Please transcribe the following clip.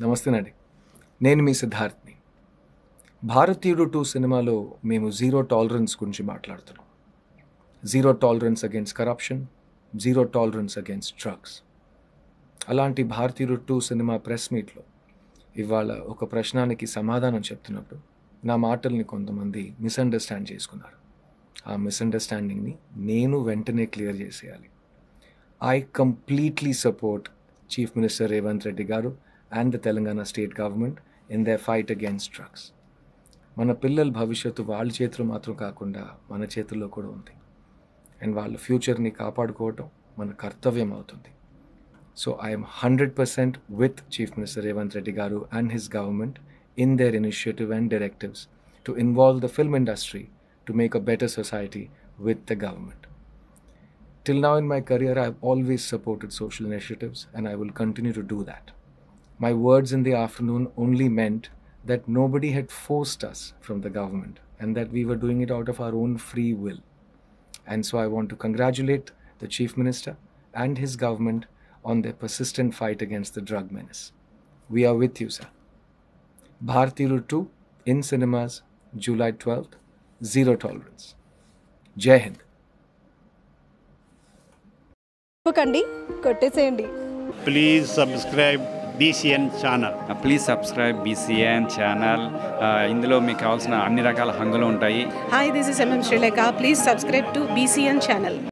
నమస్తేనండి. నేను మీ సిద్ధార్థ్ని. 'భారతీయుడు 2' సినిమాలో మేము జీరో టాలరెన్స్ గురించి మాట్లాడుతున్నాం. Zero tolerance against corruption, zero tolerance against drugs. అలాంటి 'భారతీయుడు 2' సినిమా ప్రెస్ మీట్లో ఇవాళ ఒక ప్రశ్నానికి సమాధానం చెప్తున్నప్పుడు నా మాటల్ని కొంతమంది మిస్అండర్స్టాండ్ చేసుకున్నారు. ఆ మిస్అండర్స్టాండింగ్ని నేను వెంటనే క్లియర్ చేసేయాలి. I completely support Chief Minister Revanth Reddy Garu and the Telangana state government in their fight against drugs. మన పిల్లల భవిష్యత్తు వాళ్ళ చేతిలో మాత్రం కాకుండా మన చేతుల్లో కూడా ఉంది. అండ్ వాళ్ళ ఫ్యూచర్ని కాపాడుకోవటం మన కర్తవ్యం అవుతుంది. So I'm 100% with Chief Minister Revanth Reddy Garu and his government in their initiative and directives to involve the film industry to make a better society with the government. Till now in my career, I've always supported social initiatives and I will continue to do that. My words in the afternoon only meant that nobody had forced us from the government and that we were doing it out of our own free will. And so I want to congratulate the Chief Minister and his government on their persistent fight against the drug menace. We are with you, sir. Bharatiyu 2 in cinemas, July 12th, zero tolerance. Jai Hind. కొట్టేసేయండి. Please subscribe BCN channel. Please subscribe BCN channel. ఇందులో మీకు కావాల్సిన అన్ని రకాల హంగులు ఉంటాయి. Hi, this is MM Srileka. Please subscribe to BCN channel.